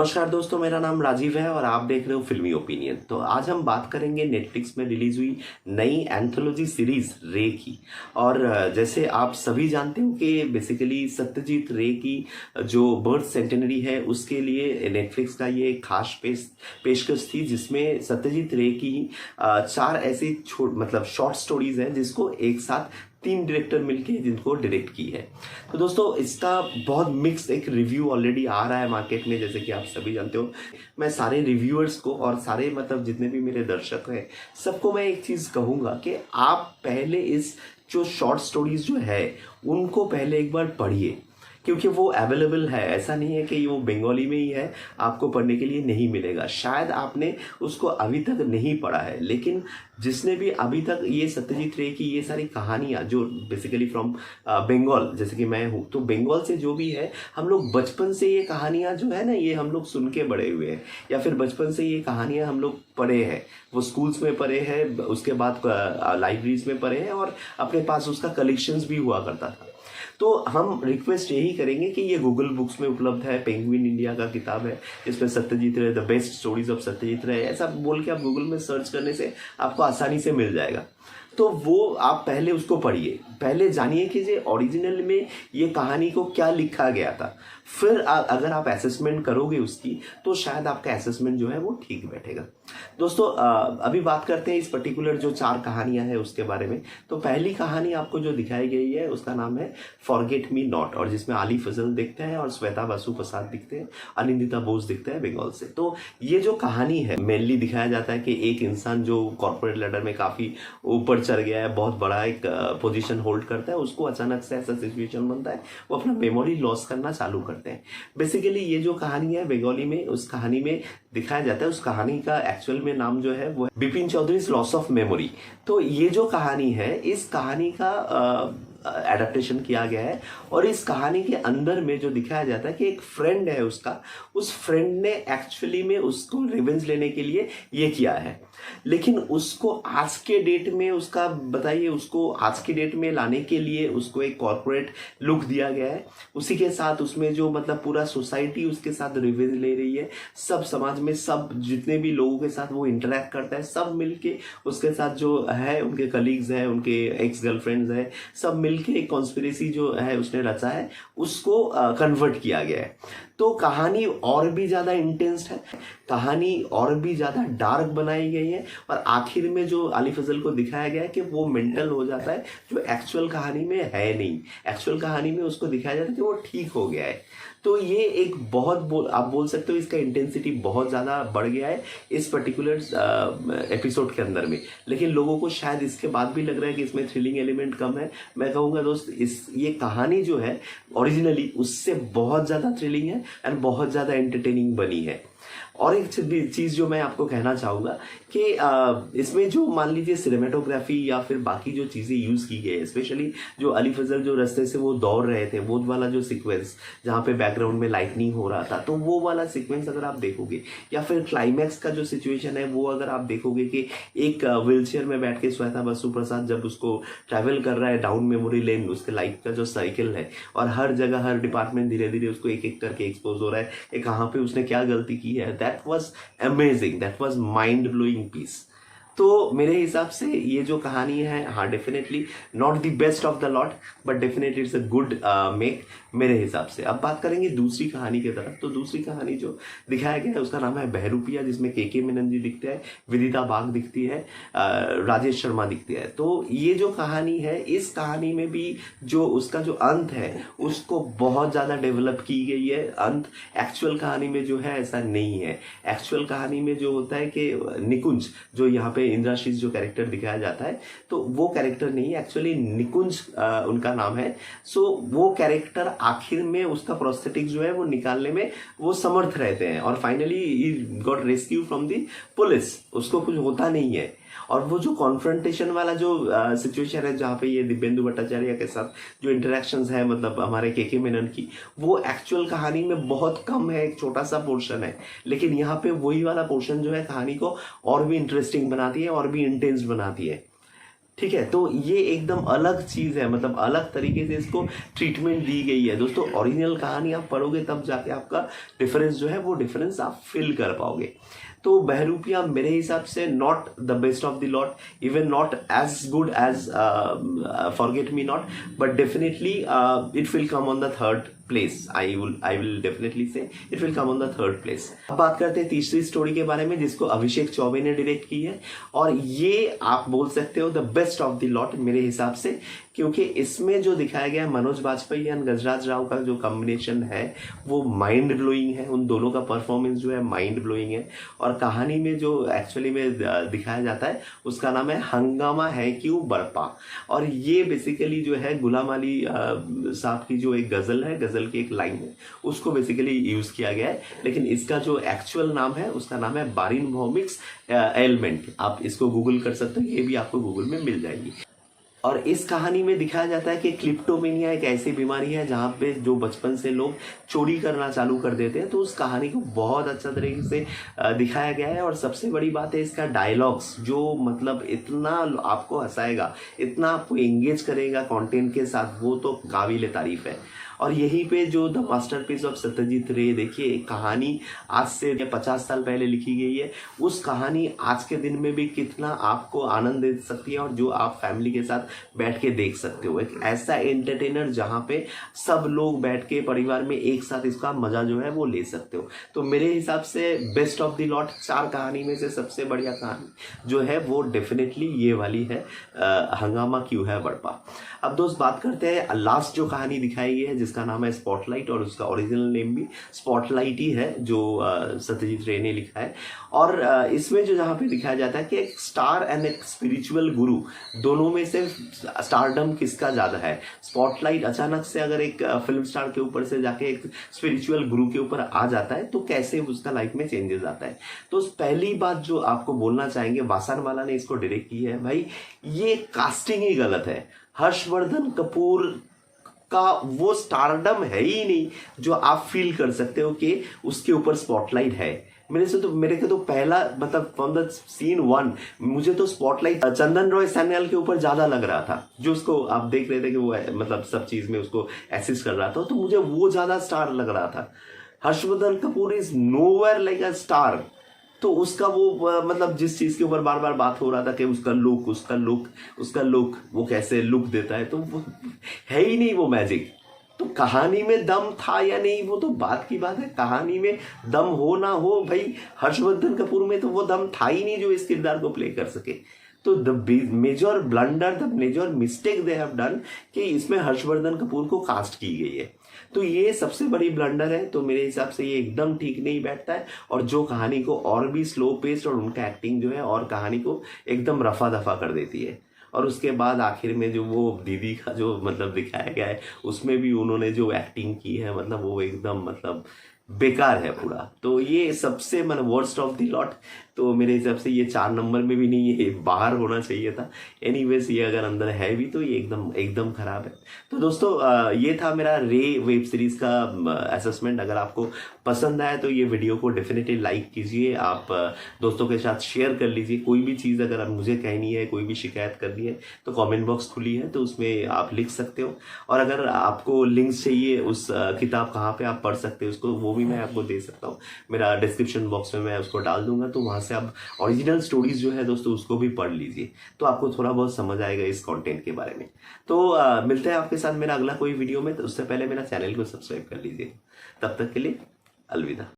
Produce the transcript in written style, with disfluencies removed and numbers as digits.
नमस्कार दोस्तों, मेरा नाम राजीव है और आप देख रहे हो फिल्मी ओपिनियन। तो आज हम बात करेंगे नेटफ्लिक्स में रिलीज हुई नई एंथोलॉजी सीरीज रे की। और जैसे आप सभी जानते हो कि बेसिकली सत्यजीत रे की जो बर्थ सेंटेनरी है उसके लिए नेटफ्लिक्स का ये खास पेशकश थी, जिसमें सत्यजीत रे की चार ऐसी मतलब शॉर्ट स्टोरीज हैं जिसको एक साथ 3 डायरेक्टर मिलके जिनको डायरेक्ट की है। तो दोस्तों इसका बहुत मिक्स एक रिव्यू ऑलरेडी आ रहा है मार्केट में, जैसे कि आप सभी जानते हो। मैं सारे रिव्यूअर्स को और सारे मतलब जितने भी मेरे दर्शक हैं सबको मैं एक चीज़ कहूँगा कि आप पहले इस जो शॉर्ट स्टोरीज जो है उनको पहले एक बार पढ़िए, क्योंकि वो अवेलेबल है। ऐसा नहीं है कि वो बंगाली में ही है, आपको पढ़ने के लिए नहीं मिलेगा। शायद आपने उसको अभी तक नहीं पढ़ा है, लेकिन जिसने भी अभी तक ये सत्यजीत रे की ये सारी कहानियाँ जो बेसिकली फ्रॉम बंगाल, जैसे कि मैं हूँ तो बंगाल से जो भी है, हम लोग बचपन से ये कहानियाँ जो है ना ये हम लोग सुन के बड़े हुए हैं, या फिर बचपन से ये कहानियाँ हम लोग पढ़े हैं। वो स्कूल्स में पढ़े हैं, उसके बाद लाइब्रेरीज में पढ़े हैं और अपने पास उसका कलेक्शंस भी हुआ करता था। तो हम रिक्वेस्ट यही करेंगे कि ये गूगल बुक्स में उपलब्ध है। पेंगुइन इंडिया का किताब है जिसमें सत्यजीत रे the best stories of Satyajit रे ऐसा बोल के आप गूगल में सर्च करने से आपको आसानी से मिल जाएगा। तो वो आप पहले उसको पढ़िए, पहले जानिए कि ये ओरिजिनल में ये कहानी को क्या लिखा गया था। फिर अगर आप असेसमेंट करोगे उसकी तो शायद आपका असेसमेंट जो है वो ठीक बैठेगा। दोस्तों अभी बात करते हैं इस पर्टिकुलर जो 4 कहानियां हैं उसके बारे में। तो पहली कहानी आपको जो दिखाई गई है उसका नाम है फॉरगेट मी नॉट, और जिसमें आली फजल दिखते हैं और श्वेता बसु प्रसाद दिखते हैं, अनिंदिता बोस दिखते हैं बंगाल से। तो ये जो कहानी है मेनली दिखाया जाता है कि एक इंसान जो कॉर्पोरेट लेडर में काफ़ी ऊपर चढ़ गया है, बहुत बड़ा एक पोजीशन होल्ड करता है, उसको अचानक से ऐसा सिचुएशन बनता है वो अपना मेमोरी लॉस करना चालू करते हैं। बेसिकली ये जो कहानी है बंगाली में, उस कहानी में दिखाया जाता है, उस कहानी का एक्चुअल में नाम जो है वो Bipin Chaudhary's loss of memory. तो ये जो कहानी है इस कहानी का एडेप्टेशन किया गया है, और इस कहानी के अंदर में जो दिखाया जाता है कि एक फ्रेंड है उसका, उस फ्रेंड ने एक्चुअली में उसको रिवेंज लेने के लिए ये किया है, लेकिन उसको आज के डेट में उसका बताइए, उसको आज के डेट में लाने के लिए उसको एक कॉर्पोरेट लुक दिया गया है। उसी के साथ उसमें जो मतलब पूरा सोसाइटी उसके साथ रिवेंज ले रही है, सब समाज में सब जितने भी लोगों के साथ वो इंटरेक्ट करता है सब मिलके उसके साथ जो है, उनके कलीग्स हैं, उनके एक्स गर्लफ्रेंड्स हैं, सब मिलके एक कॉन्स्पिरेसी जो है उसने रचा है, उसको कन्वर्ट किया गया है। तो कहानी और भी ज्यादा इंटेंस है, कहानी और भी ज्यादा डार्क बनाई गई है, और आखिर में जो आली फजल को दिखाया गया है कि वो मेंटल हो जाता है, जो एक्चुअल कहानी में है नहीं। एक्चुअल कहानी में उसको दिखाया जाता है कि वो ठीक हो गया है। तो ये एक बहुत आप बोल सकते हो इसका इंटेंसिटी बहुत ज़्यादा बढ़ गया है इस पर्टिकुलर एपिसोड के अंदर में, लेकिन लोगों को शायद इसके बाद भी लग रहा है कि इसमें थ्रिलिंग एलिमेंट कम है। मैं कहूँगा दोस्त, ये कहानी जो है ओरिजिनली उससे बहुत ज़्यादा थ्रिलिंग है एंड बहुत ज़्यादा एंटरटेनिंग बनी है। और एक चीज़ जो मैं आपको कहना चाहूँगा कि इसमें जो मान लीजिए सिनेमेटोग्राफी या फिर बाकी जो चीज़ें यूज़ की गई है, स्पेशली जो अली फजल जो रास्ते से वो दौड़ रहे थे, वो वाला जो सीक्वेंस जहाँ पे बैकग्राउंड में लाइटनिंग हो रहा था, तो वो वाला सीक्वेंस अगर आप देखोगे, या फिर क्लाइमैक्स का जो सिचुएशन है वो अगर आप देखोगे कि एक व्हीलचेयर में बैठ के श्वेता बसु प्रसाद जब उसको ट्रैवल कर रहा है डाउन मेमोरी लेन, उसके लाइफ का जो साइकिल है, और हर जगह हर डिपार्टमेंट धीरे धीरे उसको एक एक करके एक्सपोज हो रहा है कि कहाँ पे उसने क्या गलती की है। That was amazing, that was mind blowing piece। तो मेरे हिसाब से ये जो कहानी है, हाँ definitely not the best of the lot, but definitely it's a good make मेरे हिसाब से। अब बात करेंगे दूसरी कहानी की तरफ। तो दूसरी कहानी जो दिखाया गया है उसका नाम है बहरूपिया, जिसमें के मेनन जी दिखते हैं, विदिता बाग दिखती है, राजेश शर्मा दिखती है। तो ये जो कहानी है, इस कहानी में भी जो उसका जो अंत है उसको बहुत ज़्यादा डेवलप की गई है। अंत एक्चुअल कहानी में जो है ऐसा नहीं है। एक्चुअल कहानी में जो होता है कि निकुंज जो यहाँ पे इंद्राशीष जो कैरेक्टर दिखाया जाता है, तो वो कैरेक्टर नहीं, एक्चुअली निकुंज उनका नाम है। सो वो कैरेक्टर आखिर में उसका प्रोस्थेटिक जो है वो निकालने में वो समर्थ रहते हैं, और finally he got rescue from the police, उसको कुछ होता नहीं है। और वो जो कॉन्फ्रंटेशन वाला जो सिचुएशन है जहाँ पे ये दिव्येंदु भट्टाचार्य के साथ जो इंटरेक्शंस है, मतलब हमारे के मेनन की, वो एक्चुअल कहानी में बहुत कम है, एक छोटा सा पोर्शन है, लेकिन यहाँ पे वही वाला पोर्शन जो है कहानी को और भी इंटरेस्टिंग बनाती है और भी इंटेंस बनाती है। ठीक है, तो ये एकदम अलग चीज़ है, मतलब अलग तरीके से इसको ट्रीटमेंट दी गई है दोस्तों। ओरिजिनल कहानी आप पढ़ोगे तब जाके आपका डिफरेंस जो है वो डिफरेंस आप फील कर पाओगे। तो बहरूपिया मेरे हिसाब से not the best of the lot, even not as good as forget me not, but definitely it will come on the third place. I will definitely say it will come on the third place. अब बात करते हैं तीसरी story के बारे में, जिसको अभिषेक चौबे ने डायरेक्ट की है, और ये आप बोल सकते हो the best of the lot मेरे हिसाब से, क्योंकि इसमें जो दिखाया गया है मनोज बाजपेयी एंड गजराज राव का जो कॉम्बिनेशन है वो माइंड ब्लोइंग है। उन दोनों का परफॉर्मेंस जो है माइंड ब्लोइंग है। और कहानी में जो एक्चुअली में दिखाया जाता है उसका नाम है हंगामा है क्यों बरपा, और ये बेसिकली जो है गुलाम अली साहब की जो एक गज़ल है, गज़ल की एक लाइन है, उसको बेसिकली यूज़ किया गया है। लेकिन इसका जो एक्चुअल नाम है उसका नाम है बारिन भौमिक्स एलिमेंट। आप इसको गूगल कर सकते हो, ये भी आपको गूगल में मिल जाएगी। और इस कहानी में दिखाया जाता है कि क्लिप्टोमेनिया एक ऐसी बीमारी है जहाँ पे जो बचपन से लोग चोरी करना चालू कर देते हैं। तो उस कहानी को बहुत अच्छा तरीके से दिखाया गया है। और सबसे बड़ी बात है इसका डायलॉग्स, जो मतलब इतना आपको हंसाएगा, इतना आपको एंगेज करेगा कंटेंट के साथ, वो तो काबिल तारीफ है। और यहीं पे जो द मास्टरपीस ऑफ सत्यजीत रे, देखिए कहानी आज से 50 साल पहले लिखी गई है, उस कहानी आज के दिन में भी कितना आपको आनंद दे सकती है, और जो आप फैमिली के साथ बैठ के देख सकते हो। एक ऐसा एंटरटेनर जहाँ पे सब लोग बैठ के परिवार में एक साथ इसका मजा जो है वो ले सकते हो। तो मेरे हिसाब से बेस्ट ऑफ द लॉट 4 कहानी में से सबसे बढ़िया कहानी जो है वो डेफिनेटली ये वाली है, हंगामा क्यों है बड़पा। अब दोस्त बात करते हैं लास्ट जो कहानी दिखाई गई है जिसका नाम है स्पॉटलाइट, और उसका ओरिजिनल नेम भी स्पॉटलाइट ही है जो सत्यजीत रे ने लिखा है। और इसमें जो जहाँ पे दिखाया जाता है कि एक स्टार एंड एक स्पिरिचुअल गुरु, दोनों में से स्टारडम किसका ज़्यादा है। स्पॉटलाइट अचानक से अगर एक फिल्म स्टार के ऊपर से जाके एक स्पिरिचुअल गुरु के ऊपर आ जाता है तो कैसे उसका लाइफ में चेंजेस आता है। तो पहली बात जो आपको बोलना चाहेंगे, वासनवाला ने इसको डायरेक्ट की है, भाई ये कास्टिंग ही गलत है। हर्षवर्धन कपूर का वो स्टारडम है ही नहीं जो आप फील कर सकते हो कि उसके ऊपर स्पॉटलाइट है। मेरे को तो पहला मतलब फ्रॉम द सीन 1 मुझे तो स्पॉटलाइट चंदन रॉय सैन्याल के ऊपर ज्यादा लग रहा था, जो उसको आप देख रहे थे कि वो मतलब सब चीज में उसको असिस्ट कर रहा था, तो मुझे वो ज्यादा स्टार लग रहा था। Harshvardhan Kapoor is nowhere like a star. तो उसका वो मतलब जिस चीज के ऊपर बार बार बात हो रहा था कि उसका लुक वो कैसे लुक देता है, तो वो है ही नहीं वो मैजिक। तो कहानी में दम था या नहीं वो तो बात की बात है। कहानी में दम हो ना हो, भाई हर्षवर्धन कपूर में तो वो दम था ही नहीं जो इस किरदार को प्ले कर सके। तो the major blunder, the major mistake they have done कि इसमें हर्षवर्धन कपूर को कास्ट की गई है, तो ये सबसे बड़ी ब्लंडर है। तो मेरे हिसाब से ये एकदम ठीक नहीं बैठता है, और जो कहानी को और भी स्लो पेस्ड, और उनका एक्टिंग जो है और कहानी को एकदम रफा दफा कर देती है। और उसके बाद आखिर में जो वो दीदी का जो मतलब दिखाया गया है उसमें भी उन्होंने जो एक्टिंग की है मतलब वो एकदम मतलब बेकार है पूरा। तो ये सबसे मतलब वर्स्ट ऑफ द लॉट। तो मेरे हिसाब से ये 4 नंबर में भी नहीं, ये बाहर होना चाहिए था। एनीवेज ये अगर अंदर है भी तो ये एकदम खराब है। तो दोस्तों ये था मेरा रे वेब सीरीज का असेसमेंट। अगर आपको पसंद आया तो ये वीडियो को डेफिनेटली लाइक कीजिए, आप दोस्तों के साथ शेयर कर लीजिए। कोई भी चीज़ अगर आप मुझे कहनी है, कोई भी शिकायत करनी है तो कमेंट बॉक्स खुली है, तो उसमें आप लिख सकते हो। और अगर आपको लिंक्स चाहिए उस किताब कहाँ पे आप पढ़ सकते हो उसको, वो भी मैं आपको दे सकता हूँ। मेरा डिस्क्रिप्शन बॉक्स में मैं उसको डाल दूंगा, तो वहाँ से आप ओरिजिनल स्टोरीज जो है दोस्तों उसको भी पढ़ लीजिए, तो आपको थोड़ा बहुत समझ आएगा इस कंटेंट के बारे में। तो मिलते हैं आपके साथ मेरा अगला कोई वीडियो में। तो उससे पहले मेरा चैनल को सब्सक्राइब कर लीजिए। तब तक के लिए अलविदा।